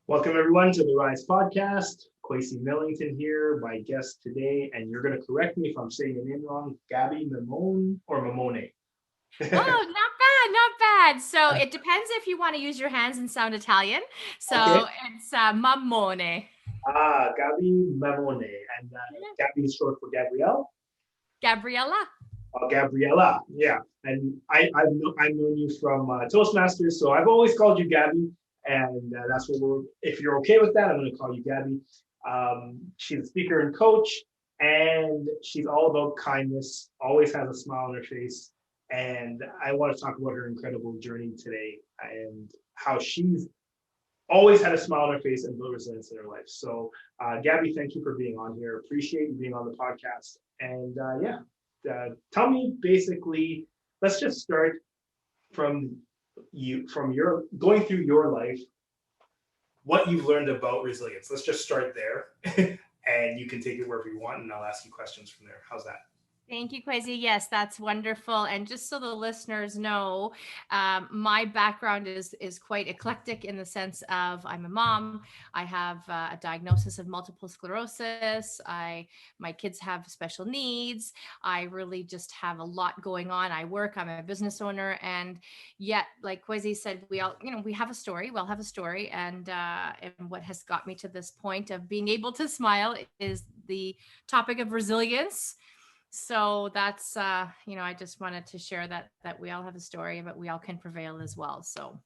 Welcome everyone to the Rise podcast. Quasi Millington here, my guest today, and you're going to correct me if I'm saying your name wrong. Gaby Mammone or Mammone? Oh, not bad, not bad. So it depends if you want to use your hands and sound Italian. Okay. So it's mammone. Gaby Mammone, and Gaby is short for Gabrielle. Gabriella. Gabriella, yeah. And I've known you from Toastmasters, so I've always called you Gaby, and that's what we're. If you're okay with that, I'm going to call you Gaby. She's a speaker and coach, and she's all about kindness. Always has a smile on her face, and I want to talk about her incredible journey today and how she's always had a smile on her face and built resilience in her life. So, Gaby, thank you for being on here. Appreciate you being on the podcast. And tell me basically, let's just start from from your going through your life, what you've learned about resilience. Let's just start there, and you can take it wherever you want, and I'll ask you questions from there. How's that? Thank you, Kwesi. Yes, that's wonderful. And just so the listeners know, my background is quite eclectic in the sense of I'm a mom. I have a diagnosis of multiple sclerosis. My kids have special needs. I really just have a lot going on. I work. I'm a business owner, and yet, like Kwesi said, we all we have a story. We all have a story, and what has got me to this point of being able to smile is the topic of resilience. So that's I just wanted to share that we all have a story, but we all can prevail as well. So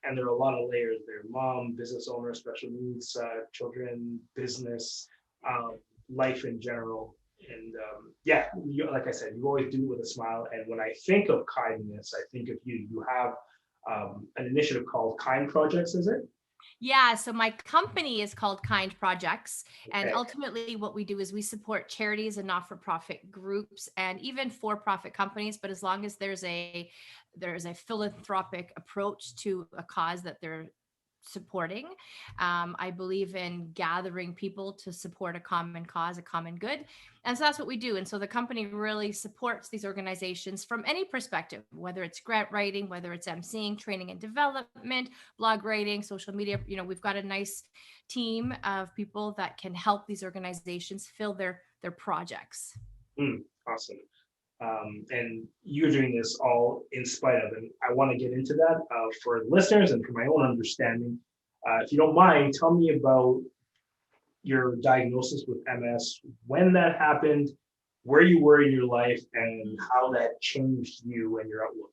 And there are a lot of layers there: mom, business owner, special needs, children, business, um, life in general. And like I said, you always do it with a smile. And when I think of kindness, I think of you. You have an initiative called Kind Projects, is it? yeah, so my company is called Kind Projects, and Okay. ultimately what we do is we support charities and not-for-profit groups and even for-profit companies, but as long as there's a philanthropic approach to a cause that they're supporting. I believe in gathering people to support a common cause, a common good. And so that's what we do. And so the company really supports these organizations from any perspective, whether it's grant writing, whether it's emceeing, training and development, blog writing, social media. We've got a nice team of people that can help these organizations fill their projects. Awesome. And you're doing this all in spite of, and I want to get into that for listeners and for my own understanding. If you don't mind, tell me about your diagnosis with MS, when that happened, where you were in your life, and how that changed you and your outlook.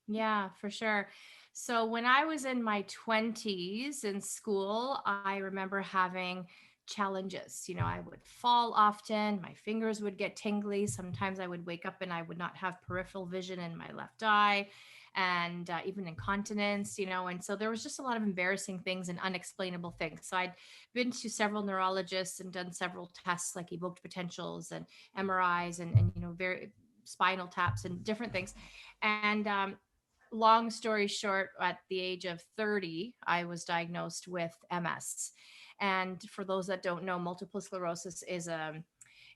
Yeah, for sure. So when I was in my 20s in school, I remember having challenges. I would fall often, my fingers would get tingly. Sometimes I would wake up and I would not have peripheral vision in my left eye, and even incontinence, and so there was just a lot of embarrassing things and unexplainable things. So I'd been to several neurologists and done several tests like evoked potentials and MRIs and very spinal taps and different things. And long story short, at the age of 30, I was diagnosed with MS. And for those that don't know, multiple sclerosis is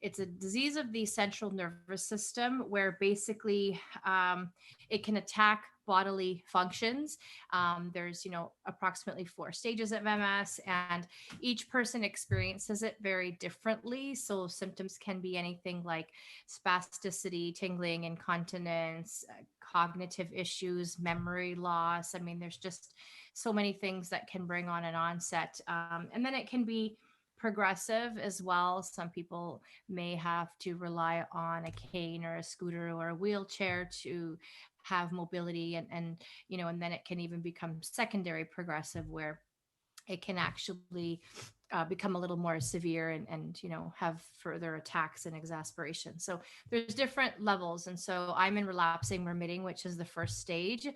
it's a disease of the central nervous system where basically it can attack bodily functions. There's approximately 4 stages of MS, and each person experiences it very differently. So symptoms can be anything like spasticity, tingling, incontinence, cognitive issues, memory loss. I mean, there's just so many things that can bring on an onset. And then it can be progressive as well. Some people may have to rely on a cane or a scooter or a wheelchair to have mobility, and then it can even become secondary progressive where it can actually become a little more severe and have further attacks and exasperation. So there's different levels, and so I'm in relapsing remitting, which is the first stage.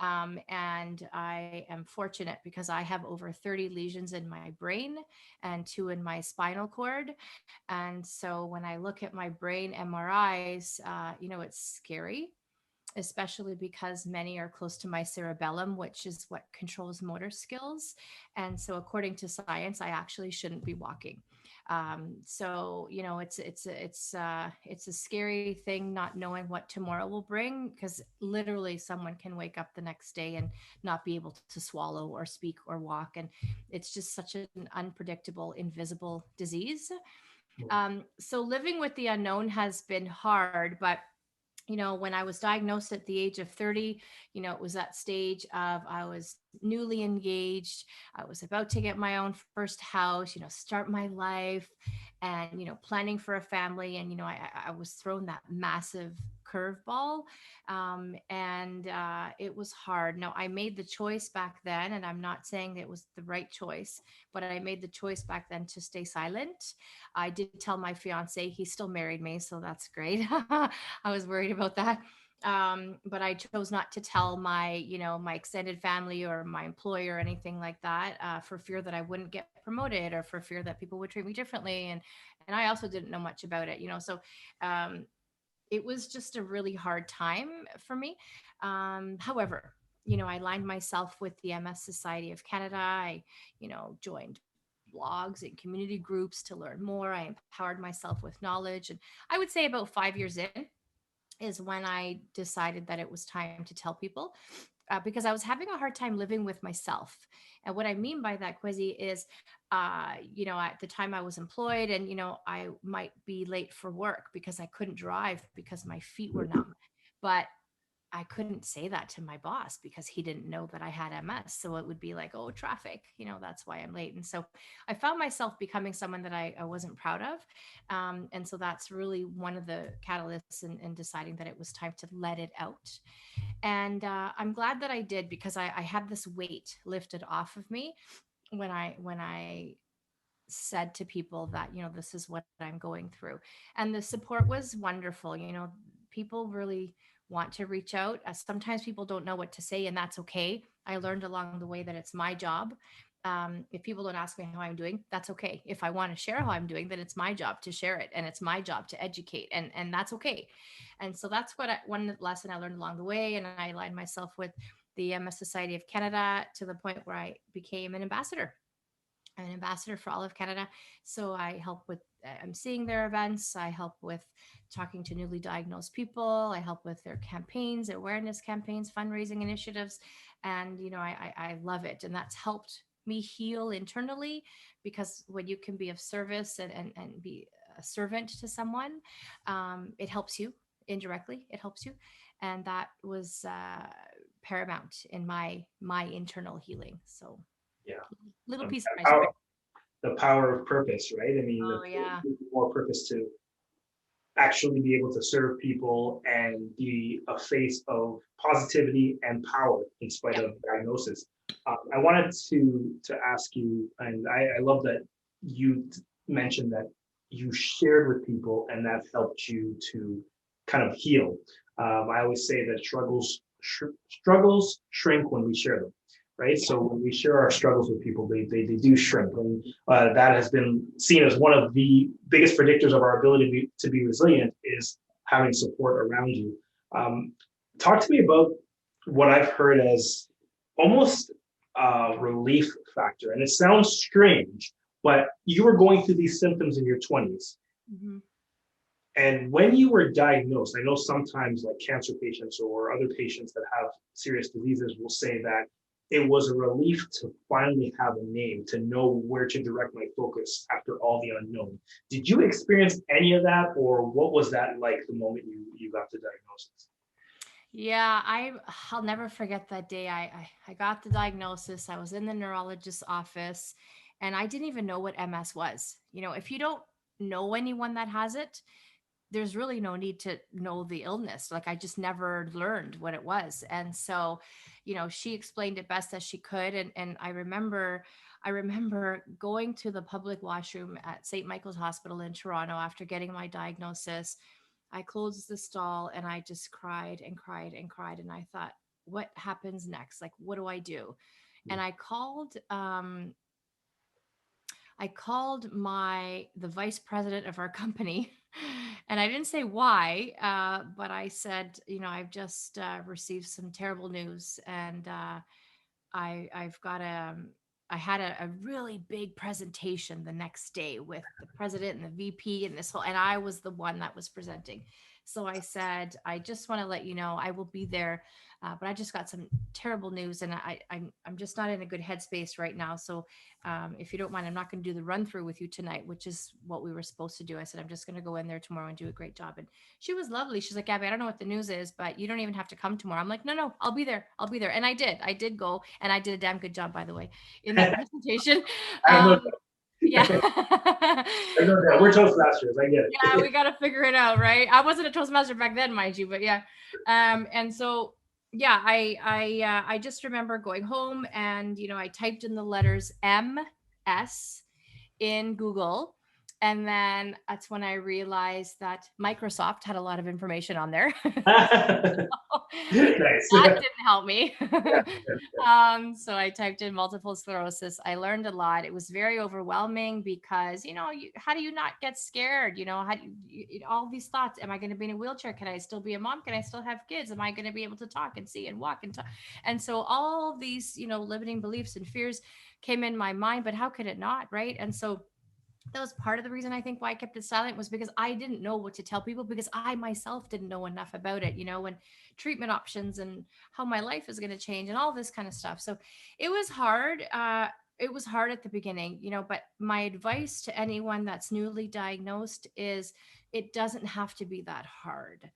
And I am fortunate because I have over 30 lesions in my brain and 2 in my spinal cord. And so when I look at my brain MRIs, it's scary. especially because many are close to my cerebellum, which is what controls motor skills. And so, according to science, I actually shouldn't be walking. So it's a scary thing not knowing what tomorrow will bring, because literally someone can wake up the next day and not be able to swallow or speak or walk, and it's just such an unpredictable, invisible disease. So living with the unknown has been hard, but when I was diagnosed at the age of 30, it was that stage of I was newly engaged. I was about to get my own first house, start my life and, planning for a family. And, I was thrown that massive curveball. And it was hard. Now, I made the choice back then, and I'm not saying it was the right choice, but I made the choice back then to stay silent. I did tell my fiance, he still married me, so that's great. I was worried about that. But I chose not to tell my extended family or my employer or anything like that, for fear that I wouldn't get promoted or for fear that people would treat me differently. And I also didn't know much about it, so um, it was just a really hard time for me. However, I aligned myself with the MS Society of Canada. I, joined blogs and community groups to learn more. I empowered myself with knowledge. And I would say about 5 years in is when I decided that it was time to tell people, because I was having a hard time living with myself. And what I mean by that, Quizzy, is, at the time I was employed and, I might be late for work because I couldn't drive because my feet were numb. But I couldn't say that to my boss because he didn't know that I had MS. So it would be like, oh, traffic, that's why I'm late. And so I found myself becoming someone that I wasn't proud of. And so that's really one of the catalysts in deciding that it was time to let it out. And I'm glad that I did, because I had this weight lifted off of me when I said to people that, this is what I'm going through. And the support was wonderful. People really want to reach out. Sometimes people don't know what to say, and that's okay. I learned along the way that it's my job. If people don't ask me how I'm doing, that's okay. If I want to share how I'm doing, then it's my job to share it, and it's my job to educate, and that's okay. And so that's one lesson I learned along the way, and I aligned myself with the MS Society of Canada to the point where I became an ambassador. I'm an ambassador for all of Canada. So I help with, I'm seeing their events. I help with talking to newly diagnosed people. I help with their campaigns, awareness campaigns, fundraising initiatives. And, I love it. And that's helped me heal internally, because when you can be of service and be a servant to someone, it helps you indirectly. It helps you. And that was paramount in my internal healing. So Yeah. little Um, piece of my power, story. the power of purpose, right? I mean, Oh yeah. more purpose to actually be able to serve people and be a face of positivity and power in spite Yep. of diagnosis. I wanted to ask you, and I love that you mentioned that you shared with people and that helped you to kind of heal. I always say that struggles shrink when we share them, right? Yeah. So when we share our struggles with people, they do shrink. And that has been seen as one of the biggest predictors of our ability to be resilient is having support around you. Um, Talk to me about what I've heard as almost a relief factor. And it sounds strange, but you were going through these symptoms in your 20s. Mhm. And when you were diagnosed, I know sometimes like cancer patients or other patients that have serious diseases will say that it was a relief to finally have a name, to know where to direct my focus after all the unknown. Did you experience any of that, or what was that like the moment you got the diagnosis? Yeah, I'll never forget that day. I got the diagnosis. I was in the neurologist's office, and I didn't even know what MS was. If you don't know anyone that has it, there's really no need to know the illness. Like, I just never learned what it was. And so, she explained it best as she could. And I remember going to the public washroom at St. Michael's Hospital in Toronto after getting my diagnosis. I closed the stall and I just cried and cried and cried. And I thought, what happens next? Like, what do I do? And I called the vice president of our company, And I didn't say why, but I said, I've just received some terrible news, and I've got I had a really big presentation the next day with the president and the VP and this whole, and I was the one that was presenting. So I said, I just want to let you know I will be there, but I just got some terrible news, and I'm just not in a good headspace right now. So if you don't mind, I'm not going to do the run through with you tonight, which is what we were supposed to do. I said I'm just going to go in there tomorrow and do a great job. And she was lovely. She's like, Gabby, I don't know what the news is, but you don't even have to come tomorrow. I'm like, no, no, I'll be there. I'll be there. And I did. I did go, and I did a damn good job, by the way, in that presentation. I have no Um, doubt. yeah. I have no doubt. We're Toastmasters. I get Yeah, it. we got to figure it out, right? I wasn't a Toastmaster back then, mind you, but yeah. And so yeah, I just remember going home, and I typed in the letters MS in Google. And then that's when I realized that Microsoft had a lot of information on there. Nice. That didn't help me. Yeah, So I typed in multiple sclerosis. I learned a lot. It was very overwhelming because, how do you not get scared? How do all these thoughts? Am I going to be in a wheelchair? Can I still be a mom? Can I still have kids? Am I going to be able to talk and see and walk and talk? And so all of these, limiting beliefs and fears came in my mind, but how could it not? Right. And so that was part of the reason I think why I kept it silent, was because I didn't know what to tell people, because I myself didn't know enough about it, and treatment options and how my life is going to change and all this kind of stuff. So it was hard. It was hard at the beginning, but my advice to anyone that's newly diagnosed is it doesn't have to be that hard.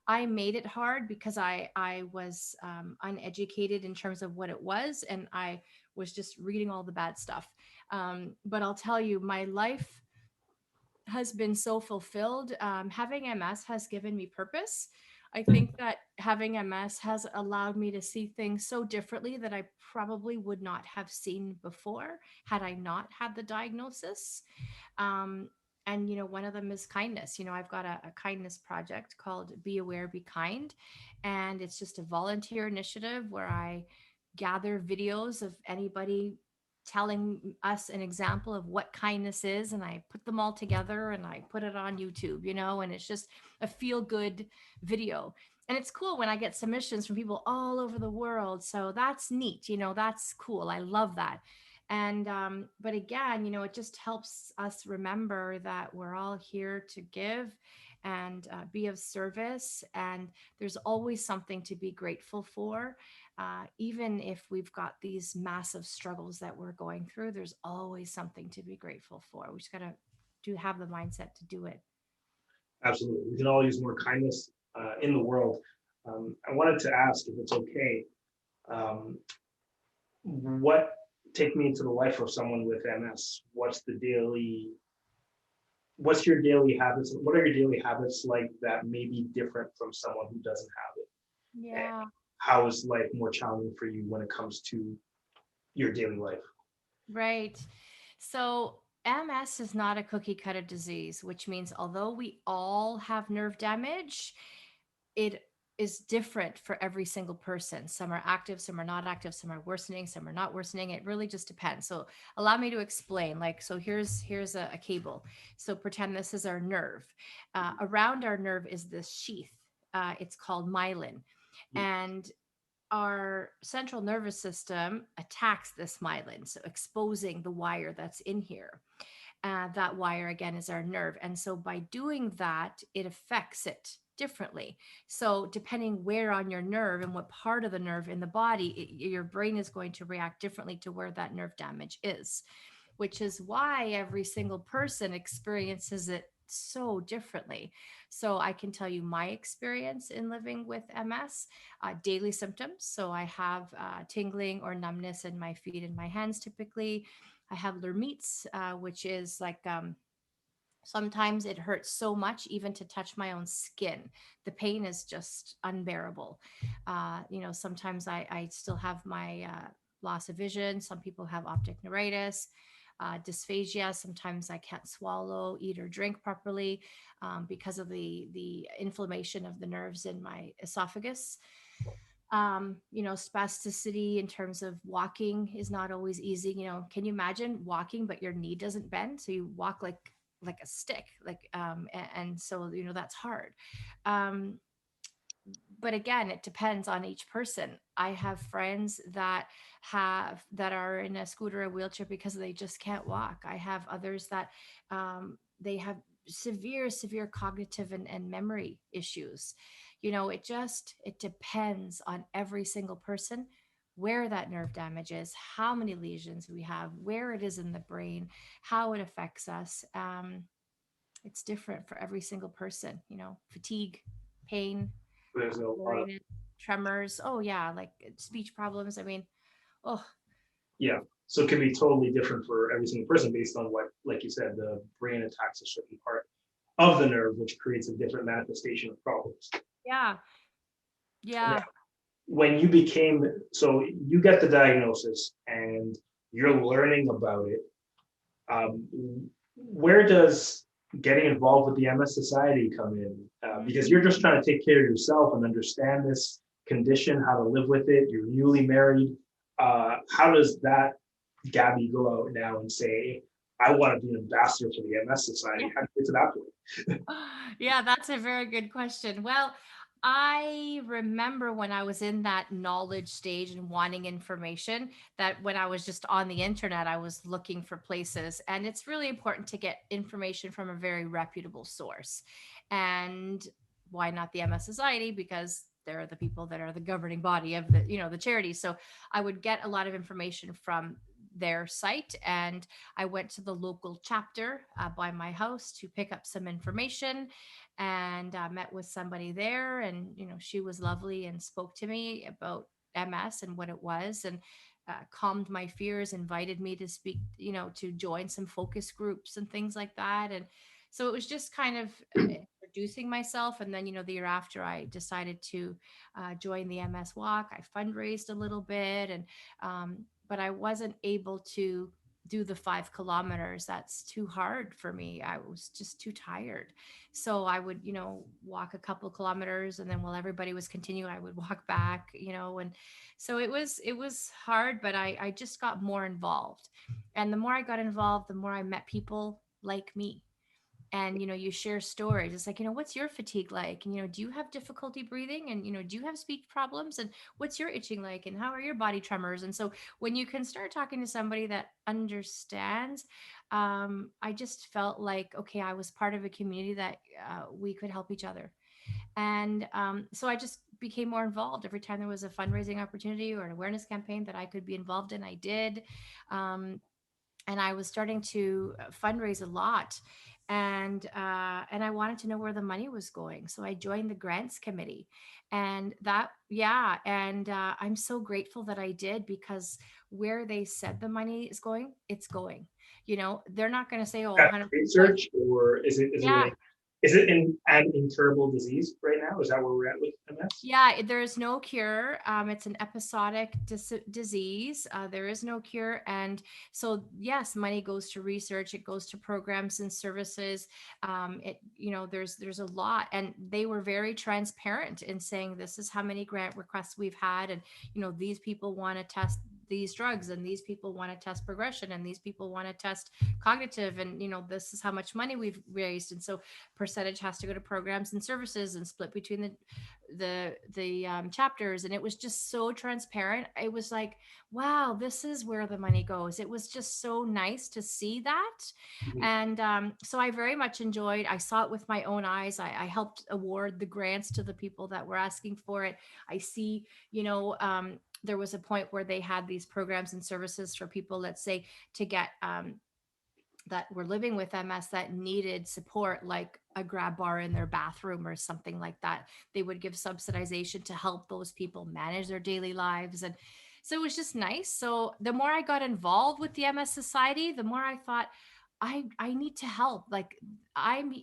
I made it hard because I was uneducated in terms of what it was, and I was just reading all the bad stuff. But I'll tell you, my life has been so fulfilled. Having MS has given me purpose. I think that having MS has allowed me to see things so differently that I probably would not have seen before had I not had the diagnosis. Um, and one of them is kindness. I've got a kindness project called Be Aware, Be Kind, and it's just a volunteer initiative where I gather videos of anybody telling us an example of what kindness is, and I put them all together and I put it on YouTube, and it's just a feel good video. And it's cool when I get submissions from people all over the world, so that's neat. That's cool. I love that. And but again, it just helps us remember that we're all here to give and be of service, and there's always something to be grateful for. Even if we've got these massive struggles that we're going through, there's always something to be grateful for. We just got to have the mindset to do it. absolutely. We can all use more kindness in the world. I wanted to ask if it's okay. Um, what take me into the life of someone with MS? What's your daily habits? What are your daily habits like that may be different from someone who doesn't have it? And Yeah. how is life more challenging for you when it comes to your daily life? Right. So MS is not a cookie cutter disease, which means although we all have nerve damage, it is different for every single person. Some are active, some are not active, some are worsening, some are not worsening. It really just depends. So allow me to explain. Like, so here's a cable. So pretend this is our nerve. Around our nerve is this sheath. It's called myelin, and our central nervous system attacks this myelin, so exposing the wire that's in here. That wire again is our nerve. And so by doing that, it affects it differently. So depending where on your nerve and what part of the nerve in the body, your brain is going to react differently to where that nerve damage is, which is why every single person experiences it so differently. So I can tell you my experience in living with MS, daily symptoms. So I have tingling or numbness in my feet and my hands typically. I have Lermits, which is like sometimes it hurts so much even to touch my own skin. The pain is just unbearable. Sometimes I still have my loss of vision. Some people have optic neuritis. Dysphagia. Sometimes I can't swallow, eat, or drink properly because of the inflammation of the nerves in my esophagus. Spasticity in terms of walking is not always easy. Can you imagine walking, but your knee doesn't bend? So you walk like like a stick, like and so that's hard. um but again, it depends on each person. I have friends that are in a scooter or wheelchair because they just can't walk. I have others that they have severe cognitive and memory issues. It depends on every single person, where that nerve damage is, how many lesions we have, where it is in the brain, how it affects us. It's different for every single person. Fatigue, pain, There's a lot of, blurriness, tremors. Oh yeah, like speech problems. I mean, oh yeah. So it can be totally different for every single person based on what, like you said, the brain attacks a certain part of the nerve, which creates a different manifestation of problems. yeah, Now, yeah. when you became, so you get the diagnosis and you're learning about it, um, where does getting involved with the MS Society come in? Because you're just trying to take care of yourself and understand this condition, how to live with it. You're newly married. How does that Gabby go out now and say, I want to be an ambassador for the MS Society? How do you get to that point? Yeah, that's a very good question. Well, I remember when I was in that knowledge stage and wanting information, that when I was just on the internet, I was looking for places. And it's really important to get information from a very reputable source. And why not the MS Society? Because they're the people that are the governing body of the charities. So I would get a lot of information from their site, and I went to the local chapter by my house to pick up some information, and met with somebody there, and she was lovely and spoke to me about MS and what it was, and calmed my fears, invited me to speak, to join some focus groups and things like that. And so it was just kind of introducing myself. And then the year after, I decided to join the MS walk. I fundraised a little bit, and but I wasn't able to do the 5 kilometers. That's too hard for me. I was just too tired. So I would, walk a couple kilometers, and then while everybody was continuing, I would walk back, and so it was hard, but I just got more involved. And the more I got involved, the more I met people like me. And you share stories. It's like, what's your fatigue like, and do you have difficulty breathing, and do you have speech problems, and what's your itching like, and how are your body tremors? And so when you can start talking to somebody that understands, I just felt like, okay, I was part of a community that we could help each other. And so I just became more involved. Every time there was a fundraising opportunity or an awareness campaign that I could be involved in, I did. um, and I was starting to fundraise a lot, and I wanted to know where the money was going, so I joined the grants committee. And that, yeah, and I'm so grateful that I did, because where they said the money is going, it's going. They're not going to say, oh, That 100%. research, or Yeah. is it in an incurable disease right now? Is that where we're at with MS? Yeah, there is no cure. It's an episodic disease. There is no cure, and so yes, money goes to research. It goes to programs and services. There's a lot, and they were very transparent in saying this is how many grant requests we've had, and these people want to test these drugs, and these people want to test progression, and these people want to test cognitive, and this is how much money we've raised, and so percentage has to go to programs and services and split between the chapters. And it was just so transparent. It was like, wow, this is where the money goes. It was just so nice to see that. Mhm. And so I very much enjoyed. I saw it with my own eyes. I helped award the grants to the people that were asking for it. I see, there was a point where they had these programs and services for people, let's say, to get that were living with MS that needed support, like a grab bar in their bathroom or something like that. They would give subsidization to help those people manage their daily lives. And so it was just nice. So the more I got involved with the MS Society, the more I thought, I need to help. Like, I'm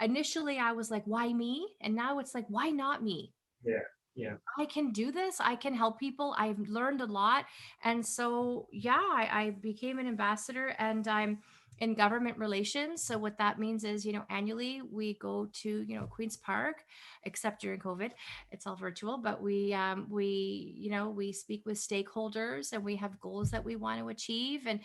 initially I was like, why me? And now it's like, why not me? Yeah, yeah. I can do this. I can help people. I've learned a lot. And so, yeah, I became an ambassador, and I'm in government relations. So what that means is, annually we go to, Queen's Park, except during COVID, it's all virtual, but we speak with stakeholders, and we have goals that we want to achieve, and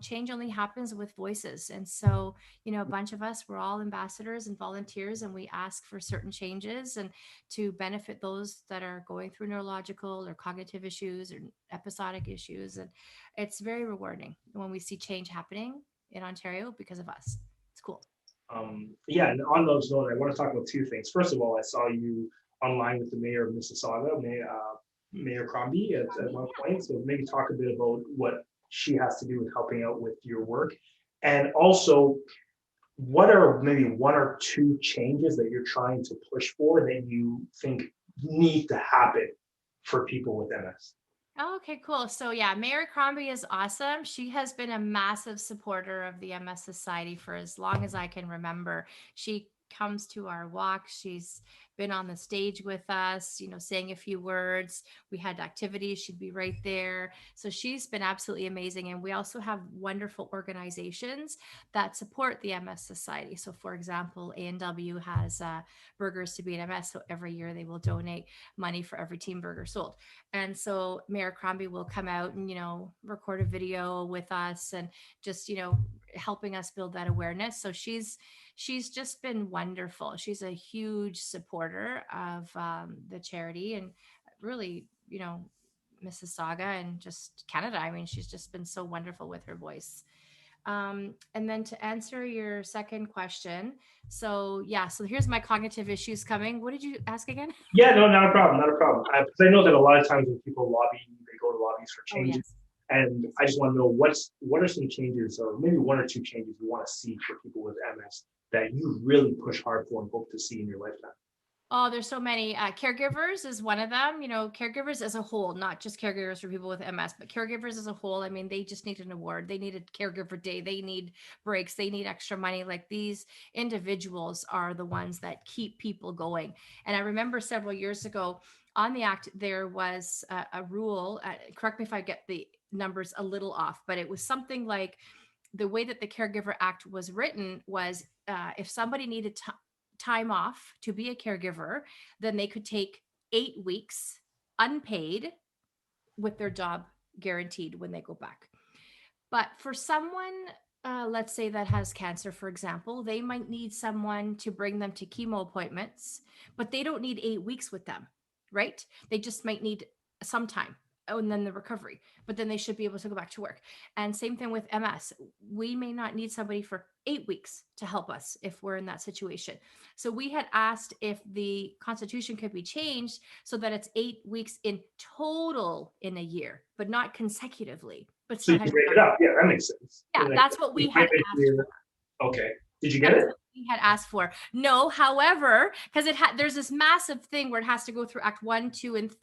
change only happens with voices. And so, a bunch of us, we're all ambassadors and volunteers, and we ask for certain changes and to benefit those that are going through neurological or cognitive issues or episodic issues. And it's very rewarding when we see change happening in Ontario because of us. It's cool. Yeah, and on those notes, I want to talk about two things. First of all, I saw you online with the mayor of Mississauga, Mayor Crombie, at one point. So maybe talk a bit about what she has to do with helping out with your work. And also, what are maybe one or two changes that you're trying to push for that you think need to happen for people with MS? Oh, okay, cool. So yeah, Mayor Crombie is awesome. She has been a massive supporter of the MS Society for as long as I can remember. She comes to our walks. She's been on the stage with us, saying a few words. We had activities. She'd be right there. So she's been absolutely amazing. And we also have wonderful organizations that support the MS Society. So for example, A&W has Burgers to Beat MS. So every year they will donate money for every team burger sold. And so Mayor Crombie will come out and, record a video with us and just, helping us build that awareness. So she's just been wonderful. She's a huge supporter of the charity, and really, Mississauga and just Canada. I mean, she's just been so wonderful with her voice. And then to answer your second question, so here's my cognitive issues coming. What did you ask again? Yeah, no, not a problem, not a problem. Because I know that a lot of times when people lobby, they go to lobbies for changes. Yes. And I just want to know what are some changes, or maybe one or two changes you want to see for people with MS that you really push hard for and hope to see in your lifetime? Oh, there's so many. Caregivers is one of them. Caregivers as a whole, not just caregivers for people with MS, but caregivers as a whole. I mean, they just need an award. They need a caregiver day. They need breaks. They need extra money. Like, these individuals are the ones that keep people going. And I remember several years ago on the Act, there was a rule. Correct me if I get the numbers a little off, but it was something like, the way that the Caregiver Act was written was, if somebody needed time off to be a caregiver, then they could take 8 weeks unpaid with their job guaranteed when they go back. But for someone, let's say that has cancer, for example, they might need someone to bring them to chemo appointments, but they don't need 8 weeks with them, right? They just might need some time. And then the recovery, but then they should be able to go back to work. And same thing with MS. We may not need somebody for 8 weeks to help us if we're in that situation. So we had asked if the Constitution could be changed so that it's 8 weeks in total in a year, but not consecutively. But So you can break it up. Yeah, that makes sense. Yeah, that's what we had asked for. Okay. Did you get it? We had asked for. No, however, because there's this massive thing where it has to go through Act 1, 2, and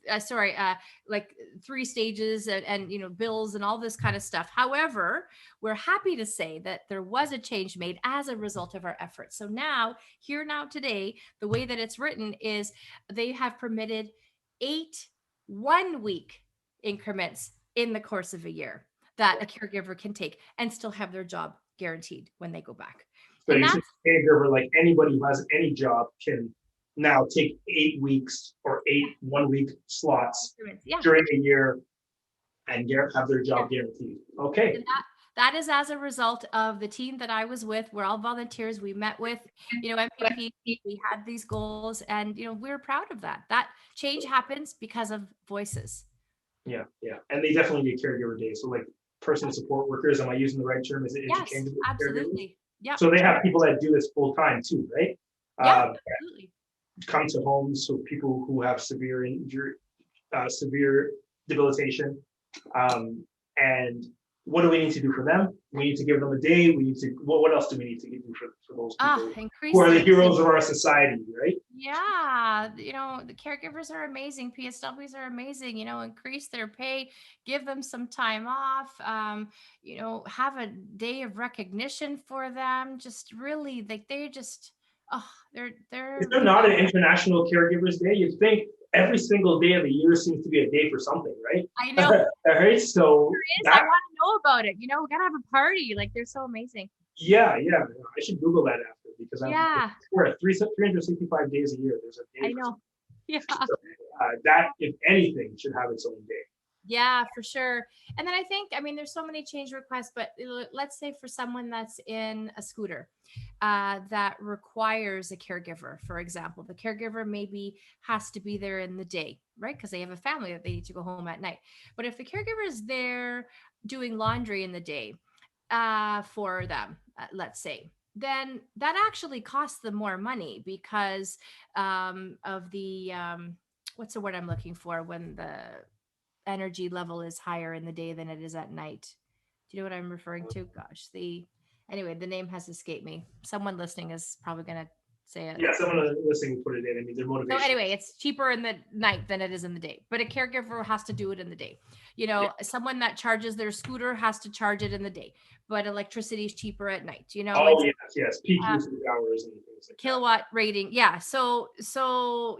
like 3 stages and bills and all this kind of stuff. However, we're happy to say that there was a change made as a result of our efforts. So now today, the way that it's written is they have permitted 8 1-week increments in the course of a year that a caregiver can take and still have their job guaranteed when they go back. So you see, caregiver, like anybody who has any job, can now take 8 weeks or 8 1-week slots during a year and have their job guaranteed. Okay. And that is as a result of the team that I was with. We're all volunteers. We met with, MPP. We had these goals, and we're proud of that. That change happens because of voices. Yeah, yeah, and they definitely need caregiver days. So, like, person support workers. Am I using the right term? Is it interchangeable? Yes, absolutely. Yeah. So they have people that do this full time too, right? Yeah, absolutely. Come to homes, so people who have severe injury, severe debilitation. And what do we need to do for them? We need to give them a day. We need to. What else do we need to do for those people who are the heroes of our society, right? Yeah, the caregivers are amazing. PSWs are amazing. Increase their pay, give them some time off. Have a day of recognition for them. Just really, like, they're just, they're. Is there not an International Caregivers Day? You'd think every single day of the year seems to be a day for something, right? I know. All right, so I want to know about it. You know, we gotta have a party. Like they're so amazing. Yeah, yeah. I should Google that after because I'm Yeah, sure 365 days a year. There's a day I for know. Yeah. so, that, if anything, should have its own day. Yeah, for sure. And then I think, I mean, there's so many change requests, but let's say for someone that's in a scooter that requires a caregiver, for example, the caregiver maybe has to be there in the day, right? Because they have a family that they need to go home at night. But if the caregiver is there doing laundry in the day for them, let's say, then that actually costs them more money because of the, what's the word I'm looking for when the energy level is higher in the day than it is at night. Do you know what I'm referring to? Gosh, anyway, the name has escaped me. Someone listening is probably gonna say it. Yeah, someone listening put it in. I mean, their So motivation. anyway, it's cheaper in the night than it is in the day, but a caregiver has to do it in the day. You Yeah. know, someone that charges their scooter has to charge it in the day, but electricity is cheaper at night. You know, and Oh yes, yes. Peak uh, usage hours and things like that. kilowatt rating. Yeah. So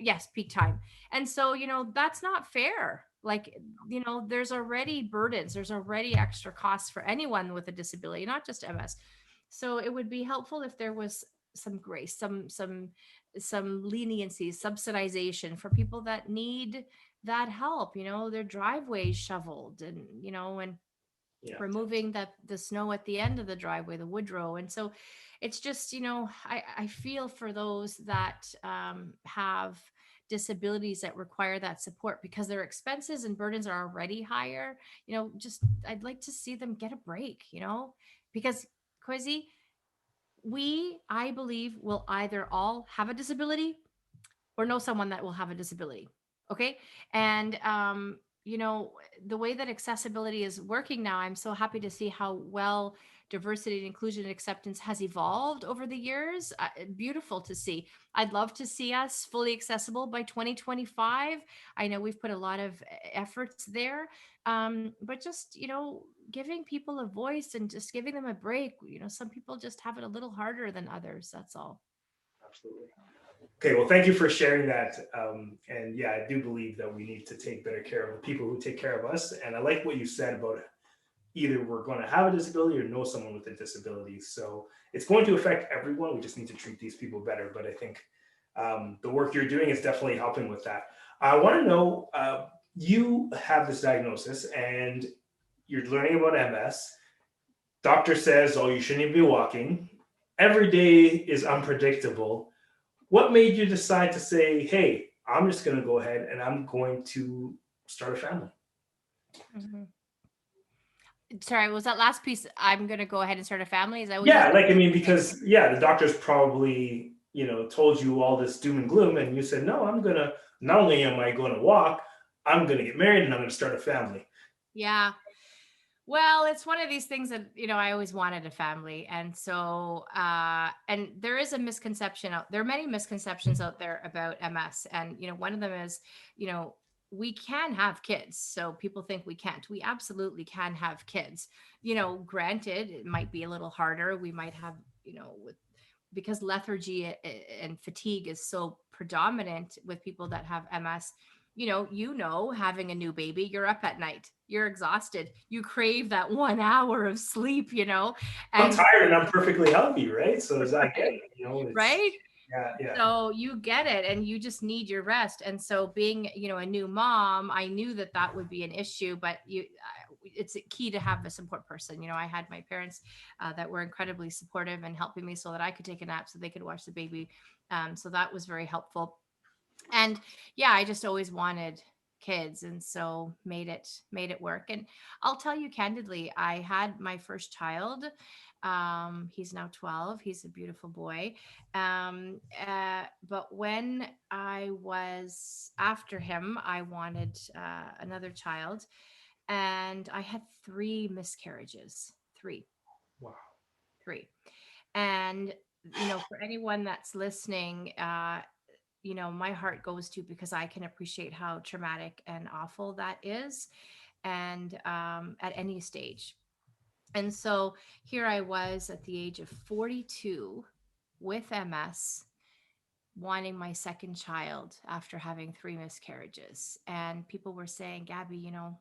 yes, peak time. And so, you know, that's not fair. Like, you know, there's already burdens, there's already extra costs for anyone with a disability, not just MS. So it would be helpful if there was some grace, some leniency, subsidization for people that need that help, you know, their driveways shoveled and, you know, and Yeah, removing the snow at the end of the driveway, the woodrow. And so it's just, you know, I feel for those that have disabilities that require that support because their expenses and burdens are already higher. You know, just I'd like to see them get a break, you know, because Kwesi, I believe, will either all have a disability or know someone that will have a disability. Okay. And, you know, the way that accessibility is working now, I'm so happy to see how well diversity and inclusion and acceptance has evolved over the years. Beautiful to see. I'd love to see us fully accessible by 2025. I know we've put a lot of efforts there, but just, you know, giving people a voice and just giving them a break. You know, some people just have it a little harder than others. That's all. absolutely. Okay, well, thank you for sharing that. And yeah, I do believe that we need to take better care of the people who take care of us. And I like what you said about either we're going to have a disability or know someone with a disability. So it's going to affect everyone. We just need to treat these people better. But I think the work you're doing is definitely helping with that. I want to know, you have this diagnosis and you're learning about MS. Doctor says, oh, you shouldn't even be walking. Every day is unpredictable. What made you decide to say, hey, I'm just going to go ahead and I'm going to start a family? Mhm. Sorry, was that last piece? I'm gonna go ahead and start a family. Is that what you Yeah, said? like, I mean, because, yeah, the doctors probably, told you all this doom and gloom, and you said, no, not only am I going to walk, I'm going to get married and I'm going to start a family. Yeah. Well, it's one of these things that, you know, I always wanted a family. And so, and there is a misconception out there are many misconceptions out there about MS. And, you know, one of them is, you know, we can have kids. So people think we can't. We absolutely can have kids. You know, granted, it might be a little harder. We might have, you know, because lethargy and fatigue is so predominant with people that have MS. You know, having a new baby, you're up at night, you're exhausted, you crave that 1 hour of sleep, you know, I'm and tired and I'm perfectly healthy, right? So as I get right, it, it's, right. yeah, yeah, So you get it and you just need your rest. And so being, you know, a new mom, I knew that that would be an issue, but it's key to have a support person. You know, I had my parents that were incredibly supportive and helping me so that I could take a nap so they could watch the baby. So that was very helpful. And yeah, I just always wanted kids, and so made it work. And I'll tell you candidly, I had my first child. He's now 12. He's a beautiful boy. But when I was after him, I wanted another child, and I had three miscarriages. wow, Three. And you know, for anyone that's listening, you know, my heart goes to, because I can appreciate how traumatic and awful that is, and at any stage. And so here I was at the age of 42 with MS, wanting my second child after having three miscarriages. And people were saying, Gabby, you know,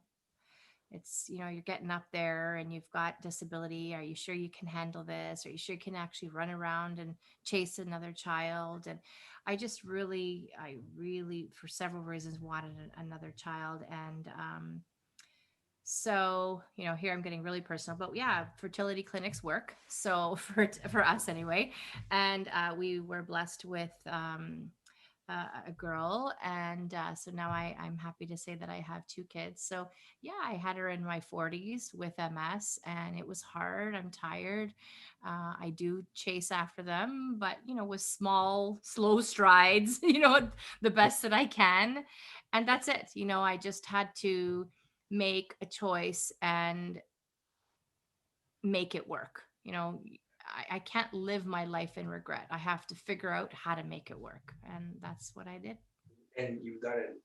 It's, you're getting up there and you've got disability. Are you sure you can handle this? Are you sure you can actually run around and chase another child? And I really, for several reasons, wanted another child. And so, here I'm getting really personal, but yeah, fertility clinics work. So for us anyway, and we were blessed with a girl, and so now I'm happy to say that I have two kids. So yeah, I had her in my 40s with MS, and it was hard. I'm tired. I do chase after them, but with small, slow strides. The best that I can, and that's it. I just had to make a choice and make it work. I can't live my life in regret. I have to figure out how to make it work. And that's what I did. And you've done it.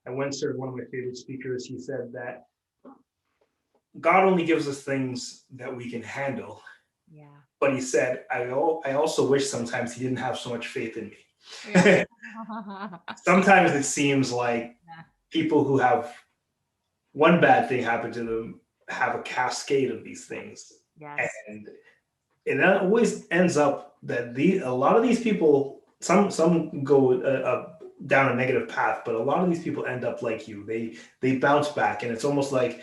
I once heard one of my favorite speakers. He said that God only gives us things that we can handle. Yeah. But he said, I also wish sometimes he didn't have so much faith in Yeah. me. Sometimes it seems like Yeah. people who have one bad thing happen to them have a cascade of these things. Yes. And it always ends up that a lot of these people, some go down a negative path, but a lot of these people end up like you. They bounce back, and it's almost like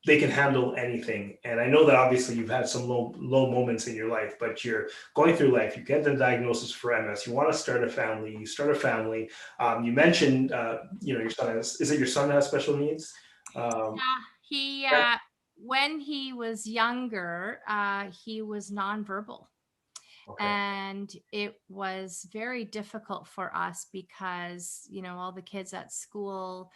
they can handle anything. And I know that obviously you've had some low moments in your life, but you're going through life. You get the diagnosis for MS. You want to start a family. You start a family. You mentioned your son has. Is it your son that has special needs? Yeah. He when he was younger, he was nonverbal. Okay. And it was very difficult for us because, all the kids at school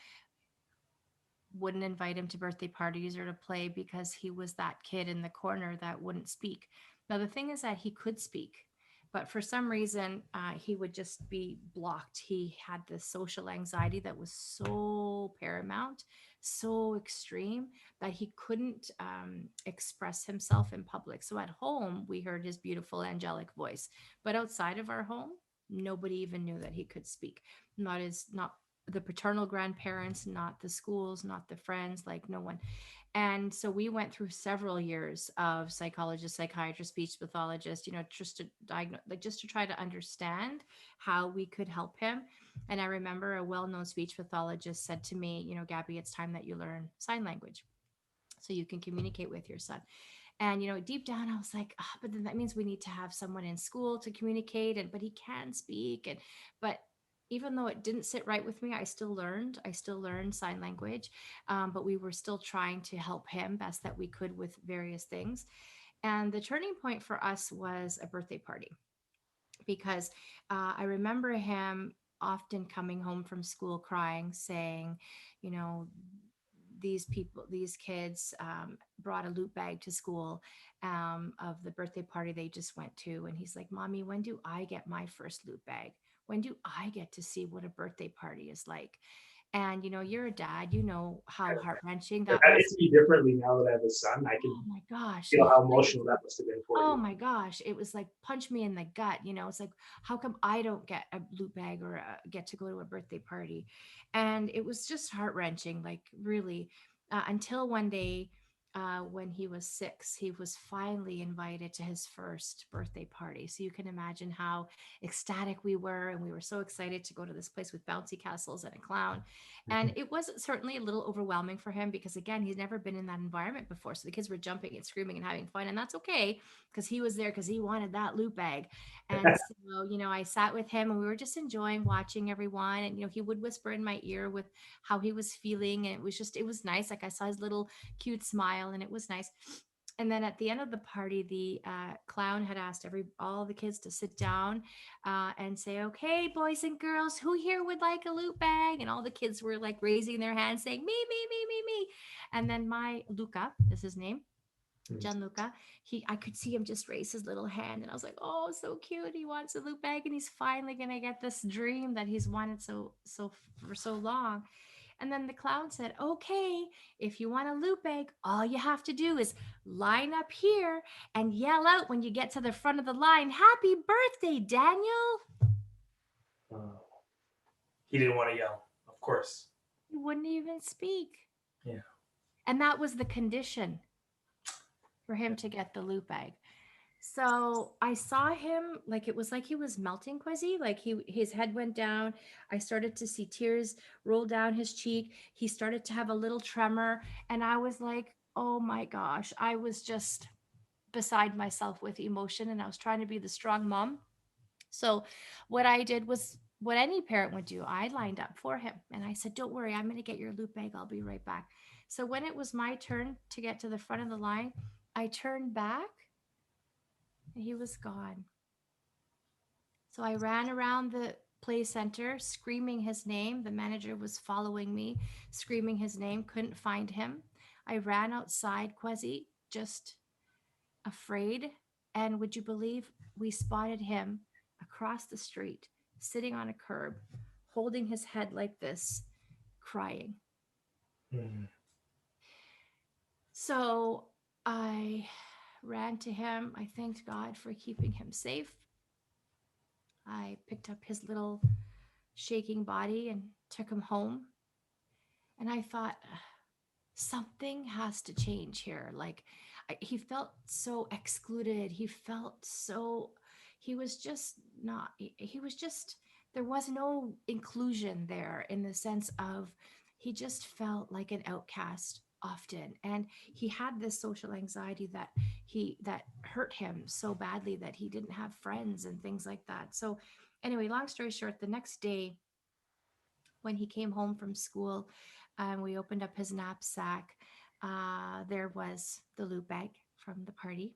wouldn't invite him to birthday parties or to play because he was that kid in the corner that wouldn't speak. Now, the thing is that he could speak, but for some reason, he would just be blocked. He had this social anxiety that was so paramount, so extreme that he couldn't express himself in public. So at home, we heard his beautiful angelic voice, but outside of our home, nobody even knew that he could speak. Not the paternal grandparents, not the schools, not the friends, like no one. And so we went through several years of psychologist, psychiatrist, speech pathologist, just to diagnose, like just to try to understand how we could help him. And I remember a well-known speech pathologist said to me, Gabby, it's time that you learn sign language so you can communicate with your son. And deep down I was like, but then that means we need to have someone in school to communicate, and but he can speak. And but even though it didn't sit right with me, I still learned sign language. But we were still trying to help him best that we could with various things. And the turning point for us was a birthday party, because I remember him often coming home from school crying, saying, you know, these kids brought a loot bag to school of the birthday party they just went to. And he's like, Mommy, when do I get my first loot bag? When do I get to see what a birthday party is like? And you're a dad, how heart wrenching That that was. hits me differently now that I have a son. I Oh can my gosh. feel how Like, emotional that must have been for oh you. my gosh, it was like punch me in the gut. It's like, how come I don't get a loot bag or get to go to a birthday party? And it was just heart wrenching, like really, until one day. When he was 6, he was finally invited to his first birthday party. So you can imagine how ecstatic we were. And we were so excited to go to this place with bouncy castles and a clown. And it was certainly a little overwhelming for him because, again, he's never been in that environment before. So the kids were jumping and screaming and having fun. And that's okay because he was there because he wanted that loot bag. And so, I sat with him and we were just enjoying watching everyone. And, he would whisper in my ear with how he was feeling. And it was nice. Like I saw his little cute smile and it was nice. And then at the end of the party, the clown had asked all the kids to sit down and say, "Okay, boys and girls, who here would like a loot bag?" And all the kids were like raising their hands, saying, "Me, me, me, me, me." And then my Luca is his name, Gianluca. I could see him just raise his little hand, and I was like, "Oh, so cute! He wants a loot bag, and he's finally gonna get this dream that he's wanted so for so long." And then the clown said, "Okay, if you want a loot bag, all you have to do is line up here and yell out when you get to the front of the line, 'Happy birthday, Daniel!'" Uh, he didn't want to yell, of course. He wouldn't even speak. Yeah. And that was the condition for him to get the loot bag. So I saw him like it was like he was melting, Quizzy. Like his head went down. I started to see tears roll down his cheek. He started to have a little tremor. And I was like, oh my gosh. I was just beside myself with emotion. And I was trying to be the strong mom. So what I did was what any parent would do. I lined up for him and I said, don't worry, I'm going to get your loot bag. I'll be right back. So when it was my turn to get to the front of the line, I turned back and he was gone. So I ran around the play center screaming his name. The manager was following me, screaming his name, couldn't find him. I ran outside, Quezzy, just afraid. And would you believe we spotted him across the street, sitting on a curb, holding his head like this, crying. Mm. So I ran to him. I thanked God for keeping him safe. I picked up his little shaking body and took him home. And I thought, something has to change here. Like, he felt so excluded. He felt so, he was just not, he was just, there was no inclusion there in the sense of he just felt like an outcast often. And he had this social anxiety that hurt him so badly that he didn't have friends and things like that. So anyway, long story short, the next day when he came home from school, we opened up his knapsack. There was the loot bag from the party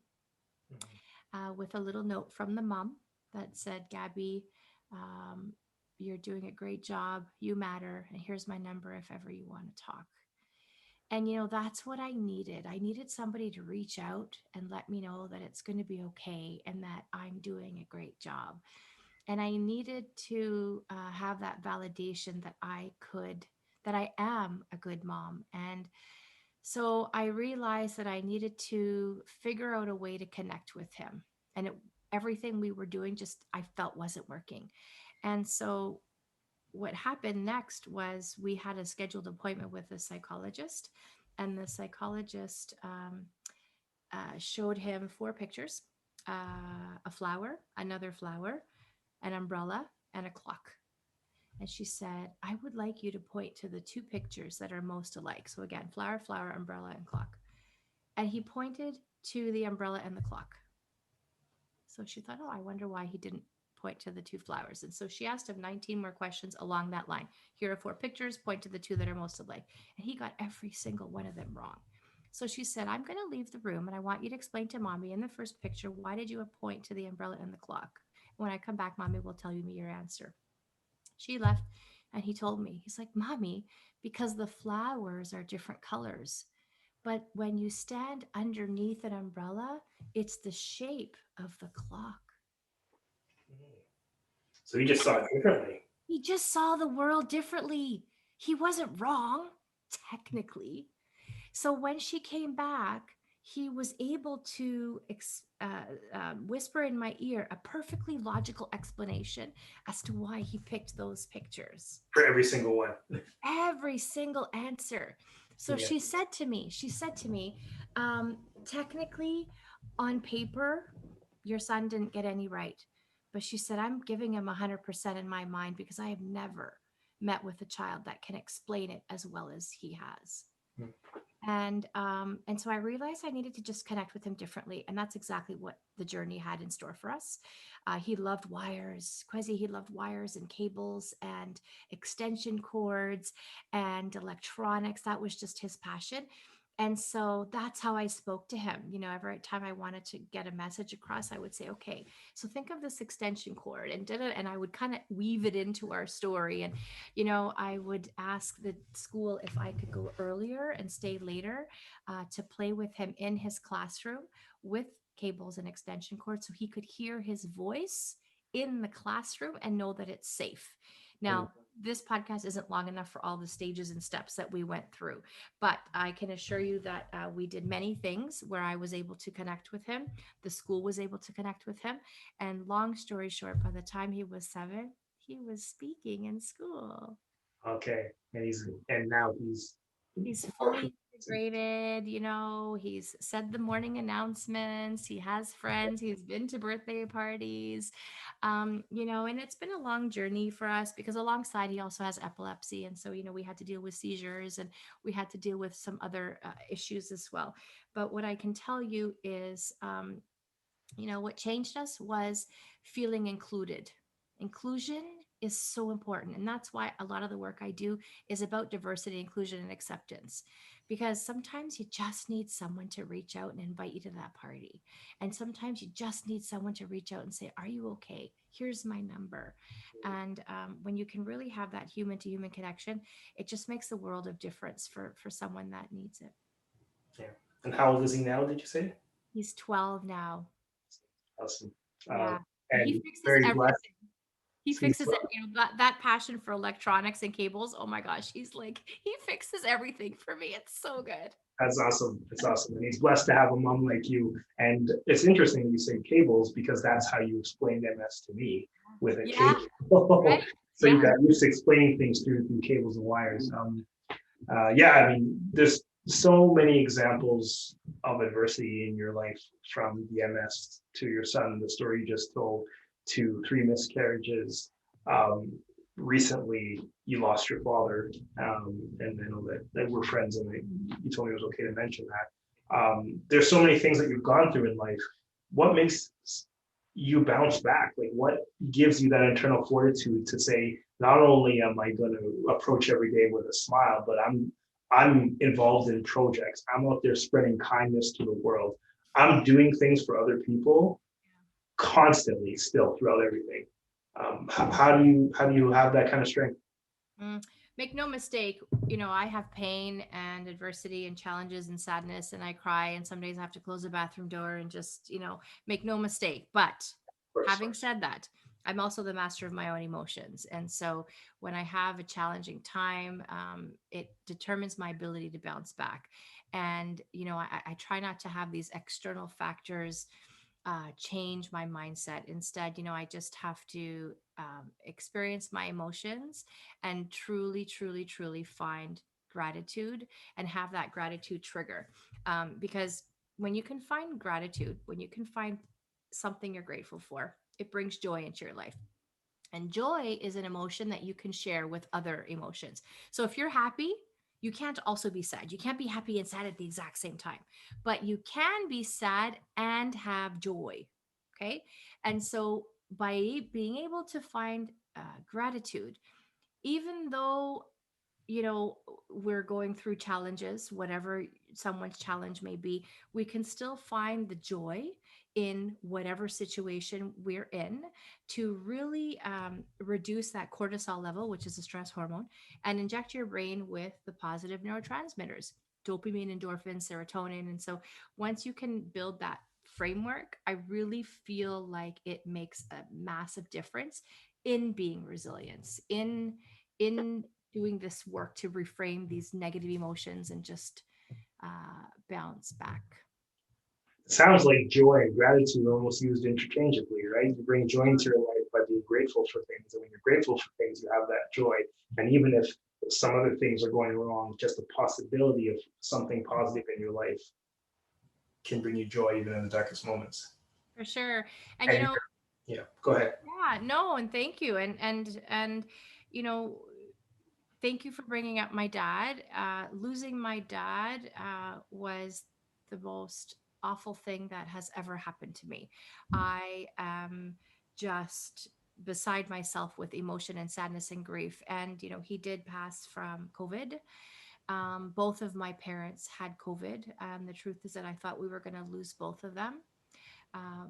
with a little note from the mom that said, Gabby, um, you're doing a great job. You matter. And here's my number if ever you want to talk. And, that's what I needed. I needed somebody to reach out and let me know that it's going to be okay and that I'm doing a great job. And I needed to have that validation that that I am a good mom. And so I realized that I needed to figure out a way to connect with him. And everything we were doing just, I felt wasn't working. And so what happened next was we had a scheduled appointment with a psychologist, and the psychologist showed him 4 pictures, a flower, another flower, an umbrella, and a clock. And she said, I would like you to point to the 2 pictures that are most alike. So again, flower, flower, umbrella, and clock. And he pointed to the umbrella and the clock. So she thought, oh, I wonder why he didn't point to the 2 flowers. And so she asked him 19 more questions along that line. Here are 4 pictures, point to the 2 that are most alike. And he got every single one of them wrong. So she said, I'm going to leave the room and I want you to explain to mommy in the first picture, why did you point to the umbrella and the clock? When I come back, mommy will tell you your answer. She left and he told me, he's like, Mommy, because the flowers are different colors. But when you stand underneath an umbrella, it's the shape of the clock. So you just saw it differently. He just saw the world differently. He wasn't wrong, technically. So when she came back, he was able to whisper in my ear a perfectly logical explanation as to why he picked those pictures. For every single one. Every single answer. So yeah. She said to me, technically, on paper, your son didn't get any right. But she said, I'm giving him 100% in my mind because I have never met with a child that can explain it as well as he has. Hmm. And so I realized I needed to just connect with him differently. And that's exactly what the journey had in store for us. He loved wires, Quezzy, he loved wires and cables and extension cords and electronics. That was just his passion. And so that's how I spoke to him. Every time I wanted to get a message across, I would say, okay, so think of this extension cord and I would kind of weave it into our story. And, I would ask the school if I could go earlier and stay later to play with him in his classroom with cables and extension cords so he could hear his voice in the classroom and know that it's safe. Now, this podcast isn't long enough for all the stages and steps that we went through, but I can assure you that we did many things where I was able to connect with him. The school was able to connect with him. And long story short, by the time he was 7, he was speaking in school. Okay. And now he's fully integrated, he's said the morning announcements, he has friends, he's been to birthday parties, and it's been a long journey for us because alongside he also has epilepsy. And so, we had to deal with seizures and we had to deal with some other issues as well. But what I can tell you is, what changed us was feeling included. Inclusion is so important. And that's why a lot of the work I do is about diversity, inclusion, and acceptance. Because sometimes you just need someone to reach out and invite you to that party. And sometimes you just need someone to reach out and say, "Are you okay? Here's my number." And when you can really have that human to human connection, it just makes the world of difference for someone that needs it. Yeah. And how old is he now, did you say? He's 12 now. Awesome. Uh, Yeah. And he and fixes very blessed. everything. He He's fixes it, that passion for electronics and cables. Oh my gosh, he fixes everything for me. It's so good. That's awesome. It's awesome. And he's blessed to have a mom like you. And it's interesting that you say cables because that's how you explained MS to me with a Yeah, cable. right. So you Yeah. got used to explaining things through cables and wires. Yeah, I mean, there's so many examples of adversity in your life from the MS to your son, the story you just told, to three miscarriages. Um, Recently, you lost your father, and I know that we're friends, and you told me it was okay to mention that. There's so many things that you've gone through in life. What makes you bounce back? Like, what gives you that internal fortitude to say, not only am I going to approach every day with a smile, but I'm involved in projects. I'm out there spreading kindness to the world. I'm doing things for other people constantly, still throughout everything. How do you have that kind of strength? Mm. Make no mistake, I have pain and adversity and challenges and sadness, and I cry. And some days I have to close the bathroom door and just, make no mistake. But Of course. having said that, I'm also the master of my own emotions. And so when I have a challenging time, it determines my ability to bounce back. And, I try not to have these external factors change my mindset. Instead, I just have to experience my emotions and truly, truly, truly find gratitude and have that gratitude trigger. Because when you can find gratitude, when you can find something you're grateful for, it brings joy into your life. And joy is an emotion that you can share with other emotions. So if you're happy, you can't also be sad. You can't be happy and sad at the exact same time, but you can be sad and have joy. Okay. And so by being able to find gratitude, even though you know we're going through challenges, whatever someone's challenge may be, we can still find the joy in whatever situation we're in to really reduce that cortisol level, which is a stress hormone, and inject your brain with the positive neurotransmitters, dopamine, endorphins, serotonin. And so once you can build that framework, I really feel like it makes a massive difference in being resilient, in doing this work to reframe these negative emotions and just bounce back. It sounds like joy and gratitude are almost used interchangeably, right? You bring joy into your life by being grateful for things. And when you're grateful for things, you have that joy. And even if some other things are going wrong, just the possibility of something positive in your life can bring you joy even in the darkest moments. For sure. And And yeah, go ahead. yeah, no, and thank you. And you know, thank you for bringing up my dad. Losing my dad was the most awful thing that has ever happened to me. I am just beside myself with emotion and sadness and grief. And, he did pass from COVID. Both of my parents had COVID. The truth is that I thought we were going to lose both of them.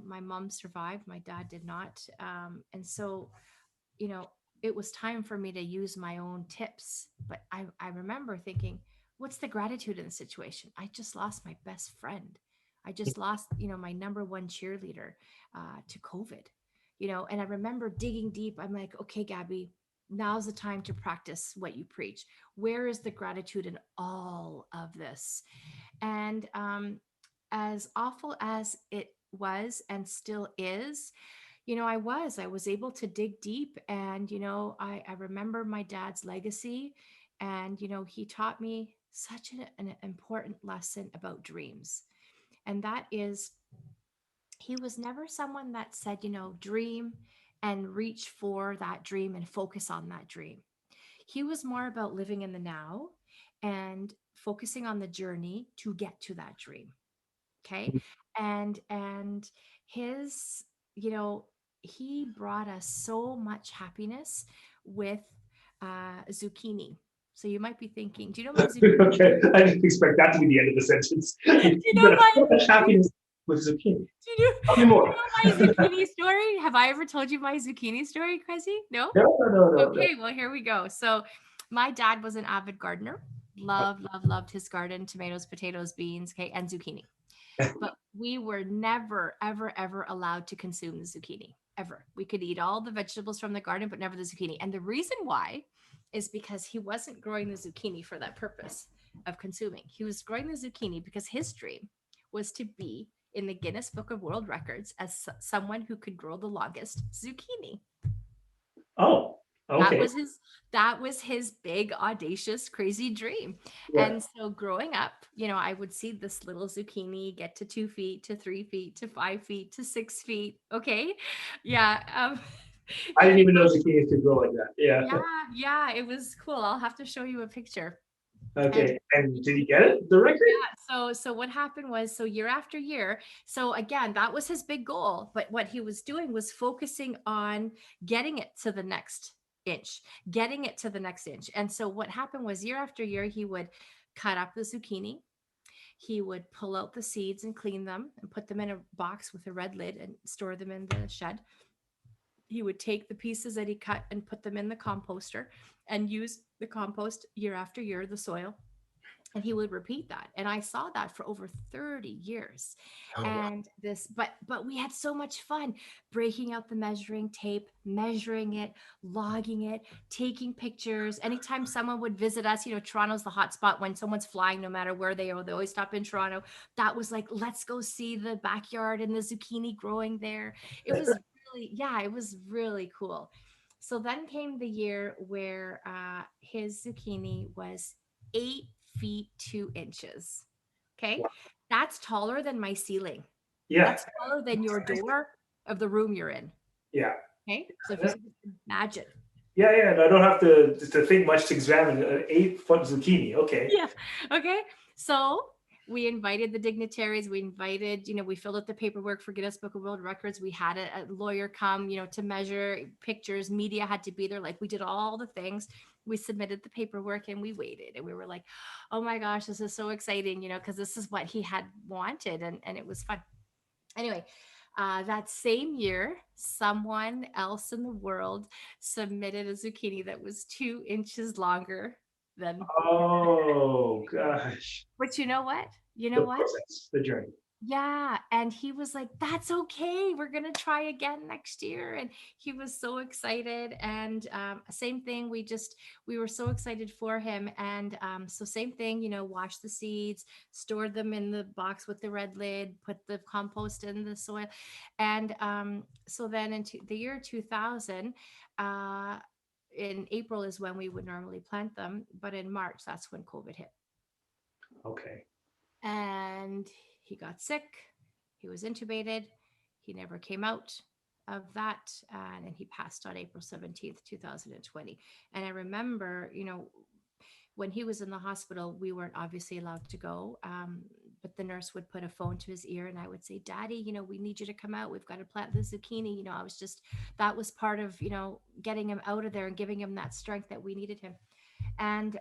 My mom survived, my dad did not. And so, you know, it was time for me to use my own tips. But I remember thinking, what's the gratitude in the situation? I just lost my best friend. I just lost, my number one cheerleader to COVID, and I remember digging deep. I'm like, okay, Gabby, now's the time to practice what you preach. Where is the gratitude in all of this? And as awful as it was and still is, I was able to dig deep. And I remember my dad's legacy. And he taught me such an important lesson about dreams. And that is, he was never someone that said, dream and reach for that dream and focus on that dream. He was more about living in the now and focusing on the journey to get to that dream. Okay. And his, you know, he brought us so much happiness with zucchini. So you might be thinking, do you know my zucchini? Okay, I didn't expect that to be the end of the sentence. Do you You know got my so much happiness with zucchini. Tell me do you more. know my zucchini story? Have I ever told you my zucchini story, Cressy? No? No, no, no, no. Okay, well, here we go. So, my dad was an avid gardener. Loved, loved, loved his garden, tomatoes, potatoes, beans, okay, and zucchini. But we were never, ever, ever allowed to consume the zucchini, ever. We could eat all the vegetables from the garden, but never the zucchini. And the reason why is because he wasn't growing the zucchini for that purpose of consuming. He was growing the zucchini because his dream was to be in the Guinness Book of World Records as someone who could grow the longest zucchini. Oh, That okay. was his that was his big audacious crazy dream. Yeah. And so growing up, I would see this little zucchini get to 2 feet, to 3 feet, to 5 feet, to 6 feet. Okay. Yeah. I he didn't came even know out. zucchinis could grow like that. Yeah. Yeah, yeah, it was cool. I'll have to show you a picture. And Okay. And did he get it? The record? yeah, so what happened was, so year after year, so again, that was his big goal, but what he was doing was focusing on getting it to the next inch, getting it to the next inch. And so what happened was, year after year, he would cut up the zucchini, he would pull out the seeds and clean them and put them in a box with a red lid and store them in the shed. He would take the pieces that he cut and put them in the composter and use the compost year after year, the soil, and he would repeat that, and I saw that for over 30 years. Oh, wow. And but we had so much fun breaking out the measuring tape, measuring it, logging it, taking pictures. Anytime someone would visit us, Toronto's the hot spot when someone's flying, no matter where they are, they always stop in Toronto. That was like, let's go see the backyard and the zucchini growing there. It was really, yeah, it was really cool. So then came the year where his zucchini was 8 feet 2 inches. Okay. Wow. That's taller than my ceiling. Yeah. That's taller than your door of the room you're in. Yeah. Okay. So if you can imagine. Yeah, yeah. And I don't have to think much to examine an 8 foot zucchini. Okay. Yeah. Okay. So we invited the dignitaries. We invited, we filled out the paperwork for Guinness Book of World Records. We had a lawyer come, to measure pictures. Media had to be there. Like, we did all the things. We submitted the paperwork and we waited. And we were like, oh my gosh, this is so exciting, because this is what he had wanted. And it was fun. Anyway, that same year, someone else in the world submitted a zucchini that was 2 inches longer than. Oh gosh. But you know what? You know The what? process, the journey. Yeah. And he was like, that's okay. We're going to try again next year. And he was so excited. And same thing. We were so excited for him. And so, same thing, wash the seeds, store them in the box with the red lid, put the compost in the soil. And so then into the year 2000, in April is when we would normally plant them. But in March, that's when COVID hit. Okay. And he got sick. He was intubated. He never came out of that. And he passed on April 17th, 2020. And I remember, when he was in the hospital, we weren't obviously allowed to go. But the nurse would put a phone to his ear and I would say, Daddy, we need you to come out. We've got to plant the zucchini. That was part of, getting him out of there and giving him that strength that we needed him. And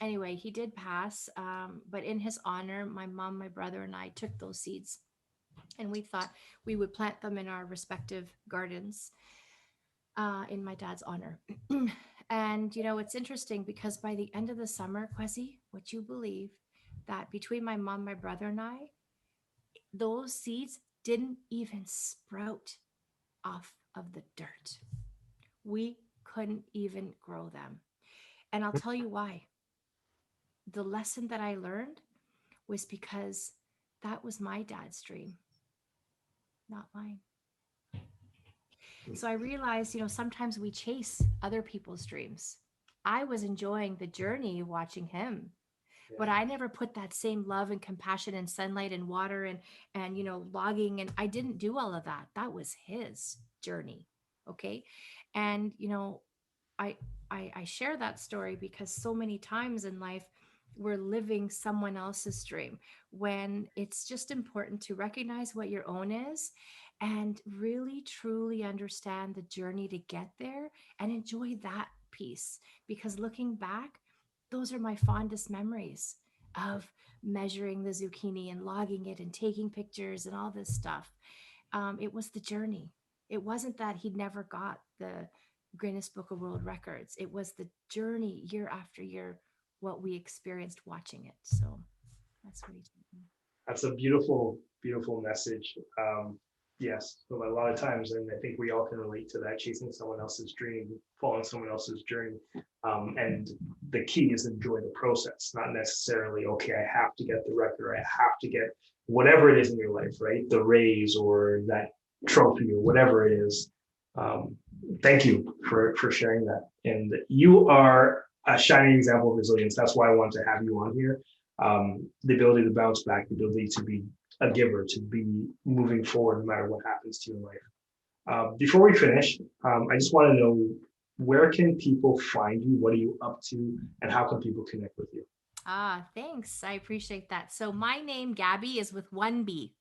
anyway, he did pass. But in his honor, my mom, my brother, and I took those seeds and we thought we would plant them in our respective gardens in my dad's honor. And, it's interesting because by the end of the summer, Kwesi, would you believe that between my mom, my brother, and I, those seeds didn't even sprout off of the dirt? We couldn't even grow them. And I'll tell you why. The lesson that I learned was because that was my dad's dream, not mine. So I realized, sometimes we chase other people's dreams. I was enjoying the journey watching him. Yeah. But I never put that same love and compassion and sunlight and water and logging, and I didn't do all of that. That was his journey. Okay. And I I share that story because so many times in life we're living someone else's dream, when it's just important to recognize what your own is and really truly understand the journey to get there and enjoy that piece. Because looking back, those are my fondest memories of measuring the zucchini and logging it and taking pictures and all this stuff. It was the journey. It wasn't that he'd never got the Guinness Book of World Records. It was the journey year after year, what we experienced watching it. So that's what he told me. That's a beautiful, beautiful message. Yes, so a lot of times, and I think we all can relate to that, chasing someone else's dream, following someone else's journey. And the key is enjoy the process, not necessarily, okay, I have to get the record, or I have to get whatever it is in your life, right? The raise or that trophy or whatever it is. Thank you for sharing that. And you are a shining example of resilience. That's why I wanted to have you on here. The ability to bounce back, the ability to be a giver, to be moving forward no matter what happens to your life. Before we finish, I just want to know, where can people find you? What are you up to? And how can people connect with you? Thanks. I appreciate that. So my name, Gaby, is with one B.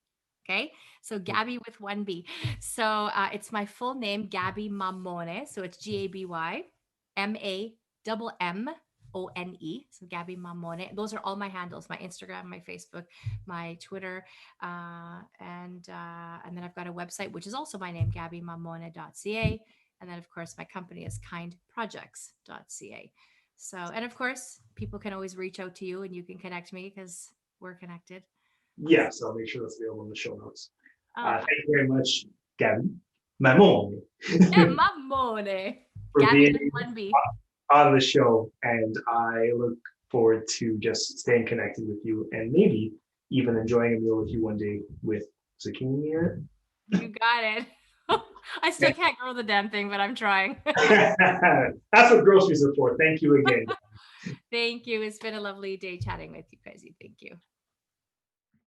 Okay. So Gaby with one B. So it's my full name, Gaby Mammone. So it's GabyMammone. So Gaby Mammone. Those are all my handles: my Instagram, my Facebook, my Twitter, and then I've got a website which is also my name, GabyMammone.ca. And then of course my company is kindprojects.ca. So, and of course, people can always reach out to you and you can connect me because we're connected. Yes, I'll make sure that's available in the show notes. Uh, Thank you very much, Gaby Mammone, Mammone. for Gaby being with one B. on the show. And I look forward to just staying connected with you and maybe even enjoying a meal with you one day with zucchini here. You got it. I still can't grow the damn thing, but I'm trying. That's what groceries are for. Thank you again. Thank you. It's been a lovely day chatting with you, Crazy. Thank you.